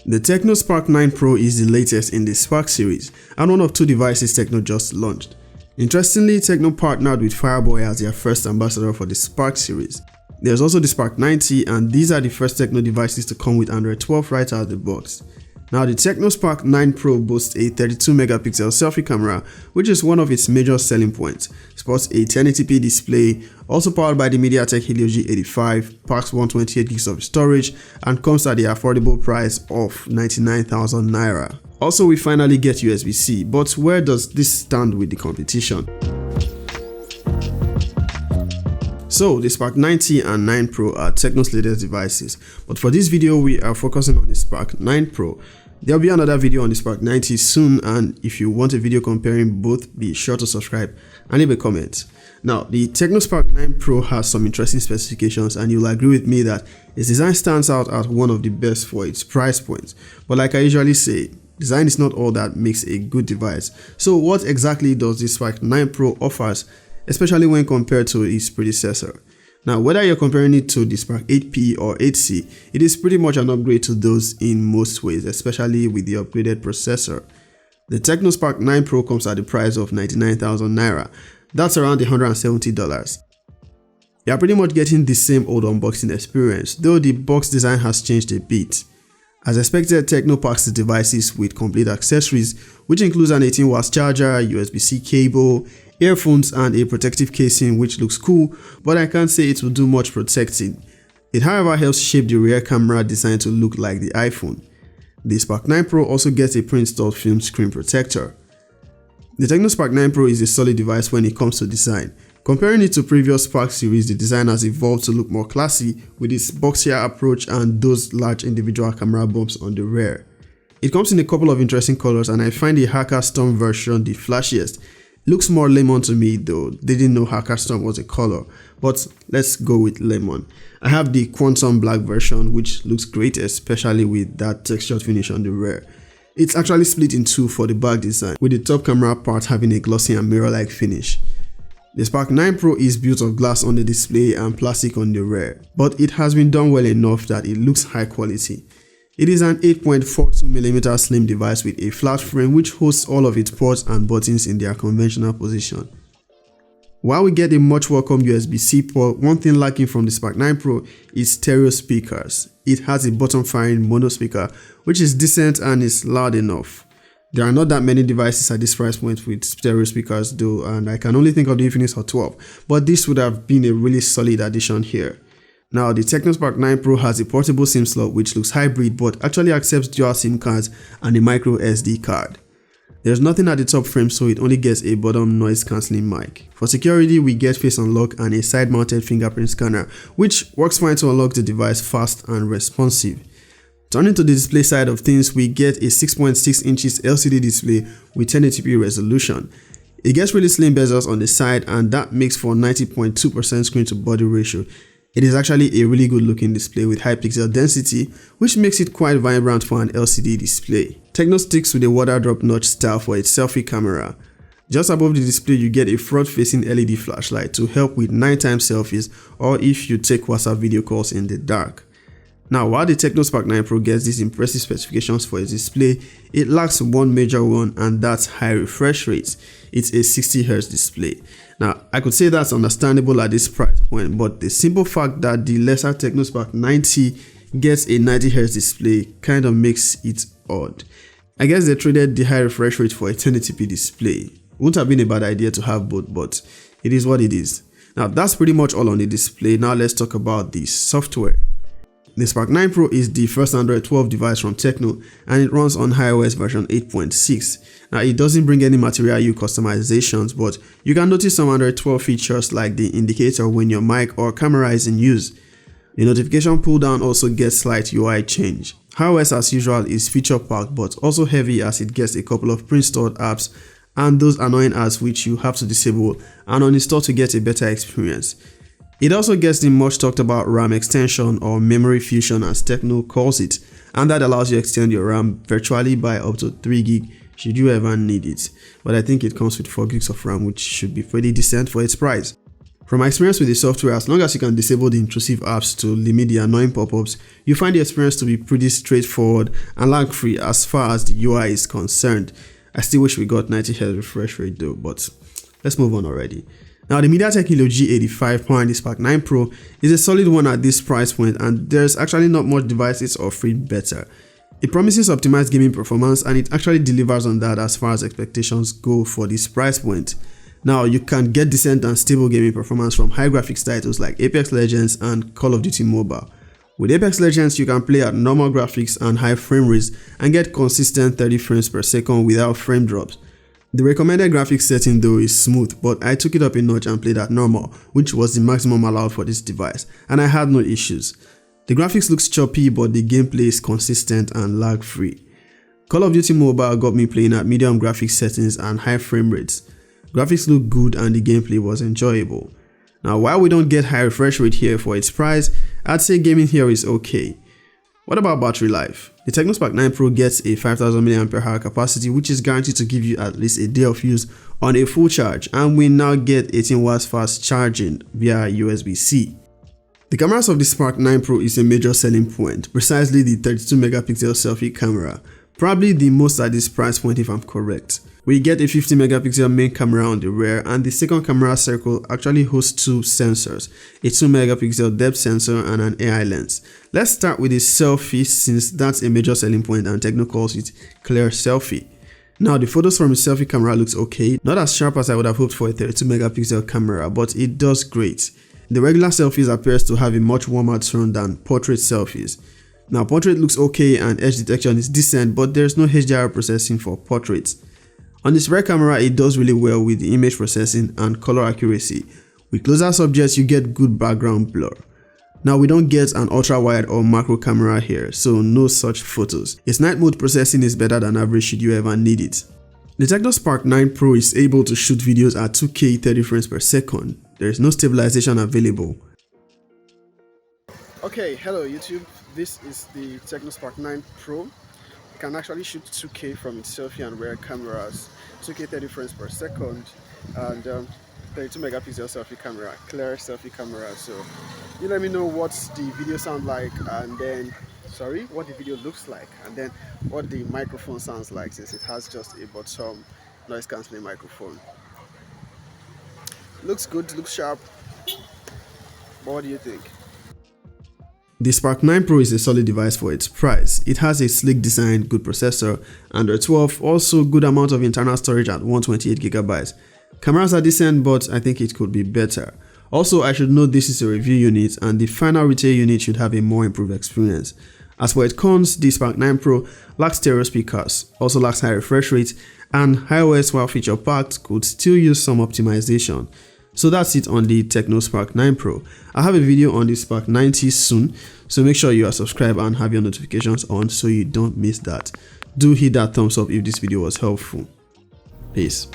The Tecno Spark 9 Pro is the latest in the Spark series and one of two devices Tecno just launched. Interestingly, Tecno partnered with Fireboy as their first ambassador for the Spark series. There's also the Spark 90, and these are the first Tecno devices to come with Android 12 right out of the box. Now, the Tecno Spark 9 Pro boasts a 32-megapixel selfie camera, which is one of its major selling points, sports a 1080p display, also powered by the Mediatek Helio G85, packs 128 gigs of storage, and comes at the affordable price of 99,000 naira. Also, we finally get USB-C, but where does this stand with the competition? So, the Spark 90 and 9 Pro are Tecno's latest devices, but for this video we are focusing on the Spark 9 Pro. There will be another video on the Spark 90 soon, and if you want a video comparing both, be sure to subscribe and leave a comment. Now, the Tecno Spark 9 Pro has some interesting specifications, and you'll agree with me that its design stands out as one of the best for its price point. But like I usually say, design is not all that makes a good device. So what exactly does the Spark 9 Pro offers, especially when compared to its predecessor? Now, whether you're comparing it to the Spark 8P or 8C, it is pretty much an upgrade to those in most ways, especially with the upgraded processor. The Tecno Spark 9 Pro comes at the price of 99,000 naira. That's around $170. You're pretty much getting the same old unboxing experience, though the box design has changed a bit. As expected, Tecno packs the devices with complete accessories, which includes an 18-watt charger, USB-C cable, earphones, and a protective casing, which looks cool, but I can't say it will do much protecting. It however helps shape the rear camera design to look like the iPhone. The Spark 9 Pro also gets a pre-installed film screen protector. The Tecno Spark 9 Pro is a solid device when it comes to design. Comparing it to previous Spark series, the design has evolved to look more classy with its boxier approach and those large individual camera bumps on the rear. It comes in a couple of interesting colors, and I find the Hacker Storm version the flashiest. Looks more lemon to me though. Didn't know Hacker Storm was a color, but let's go with lemon. I have the Quantum Black version, which looks great, especially with that textured finish on the rear. It's actually split in two for the back design, with the top camera part having a glossy and mirror-like finish. The Spark 9 Pro is built of glass on the display and plastic on the rear, but it has been done well enough that it looks high quality. It is an 8.42mm slim device with a flat frame which hosts all of its ports and buttons in their conventional position. While we get a much welcome USB-C port, one thing lacking from the Spark 9 Pro is stereo speakers. It has a bottom-firing mono speaker, which is decent and is loud enough. There are not that many devices at this price point with stereo speakers though, and I can only think of the Infinix Hot 12, but this would have been a really solid addition here. Now, the Tecno Spark 9 Pro has a portable SIM slot which looks hybrid but actually accepts dual SIM cards and a micro SD card. There's nothing at the top frame, so it only gets a bottom noise cancelling mic. For security, we get face unlock and a side mounted fingerprint scanner, which works fine to unlock the device fast and responsive. Turning to the display side of things, we get a 6.6 inches LCD display with 1080p resolution. It gets really slim bezels on the side, and that makes for 90.2% screen to body ratio. It is actually a really good looking display with high pixel density, which makes it quite vibrant for an LCD display. Tecno sticks with a water drop notch style for its selfie camera. Just above the display, you get a front facing LED flashlight to help with nighttime selfies or if you take WhatsApp video calls in the dark. Now, while the Tecno Spark 9 Pro gets these impressive specifications for its display, it lacks one major one, and that's high refresh rates. It's a 60Hz display. Now, I could say that's understandable at this price point, but the simple fact that the lesser Tecno Spark 90 gets a 90Hz display kind of makes it odd. I guess they traded the high refresh rate for a 1080p display. Wouldn't have been a bad idea to have both, but it is what it is. Now, that's pretty much all on the display. Now let's talk about the software. The Spark 9 Pro is the first Android 12 device from Tecno, and it runs on iOS version 8.6. Now, it doesn't bring any Material U customizations, but you can notice some Android 12 features like the indicator when your mic or camera is in use. The notification pull down also gets slight UI change. iOS as usual is feature packed but also heavy, as it gets a couple of pre-installed apps and those annoying ads which you have to disable and uninstall to get a better experience. It also gets the much talked about RAM extension, or memory fusion as Tecno calls it, and that allows you to extend your RAM virtually by up to 3 gig should you ever need it. But I think it comes with 4 gigs of RAM, which should be pretty decent for its price. From my experience with the software, as long as you can disable the intrusive apps to limit the annoying pop-ups, you find the experience to be pretty straightforward and lag-free as far as the UI is concerned. I still wish we got 90 Hz refresh rate though, but let's move on already. Now, the Mediatek Helio G85 powering the Spark 9 Pro is a solid one at this price point, and there's actually not much devices offering better. It promises optimized gaming performance, and it actually delivers on that as far as expectations go for this price point. Now, you can get decent and stable gaming performance from high graphics titles like Apex Legends and Call of Duty Mobile. With Apex Legends, you can play at normal graphics and high frame rates and get consistent 30 frames per second without frame drops. The recommended graphics setting though is smooth, but I took it up a notch and played at normal, which was the maximum allowed for this device, and I had no issues. The graphics looks choppy, but the gameplay is consistent and lag free. Call of Duty Mobile got me playing at medium graphics settings and high frame rates. Graphics look good and the gameplay was enjoyable. Now, while we don't get high refresh rate here for its price, I'd say gaming here is okay. What about battery life? The Tecno Spark 9 Pro gets a 5000 mAh capacity, which is guaranteed to give you at least a day of use on a full charge, and we now get 18 watts fast charging via USB-C. The cameras of the Spark 9 Pro is a major selling point, precisely the 32 megapixel selfie camera, probably the most at this price point if I'm correct. We get a 50 megapixel main camera on the rear, and the second camera circle actually hosts two sensors, a 2 megapixel depth sensor and an AI lens. Let's start with the selfie, since that's a major selling point and Tecno calls it clear selfie. Now, the photos from the selfie camera looks okay, not as sharp as I would have hoped for a 32 megapixel camera, but it does great. The regular selfies appears to have a much warmer tone than portrait selfies. Now, portrait looks okay and edge detection is decent, but there's no HDR processing for portraits. On this rear camera, it does really well with the image processing and color accuracy. With closer subjects, you get good background blur. Now, we don't get an ultra wide or macro camera here, so no such photos. Its night mode processing is better than average should you ever need it. The Tecno Spark 9 Pro is able to shoot videos at 2K 30 frames per second. There is no stabilization available. Okay, hello YouTube. This is the Tecno Spark 9 Pro. It can actually shoot 2K from its selfie and rear cameras, 2K 30 frames per second, and 32 megapixel selfie camera, clear selfie camera. So you let me know what the video sounds like, and then what the video looks like, and then what the microphone sounds like, since it has just a bottom noise cancelling microphone. Looks good, looks sharp, but what do you think? The Spark 9 Pro is a solid device for its price. It has a sleek design, good processor, Android 12, also good amount of internal storage at 128GB. Cameras are decent, but I think it could be better. Also, I should note this is a review unit, and the final retail unit should have a more improved experience. As for its cons, the Spark 9 Pro lacks stereo speakers, also lacks high refresh rate, and iOS, while feature packed, could still use some optimization. So that's it on the Tecno Spark 9 Pro. I have a video on the Spark 90 soon, so make sure you are subscribed and have your notifications on so you don't miss that. Do hit that thumbs up if this video was helpful. Peace.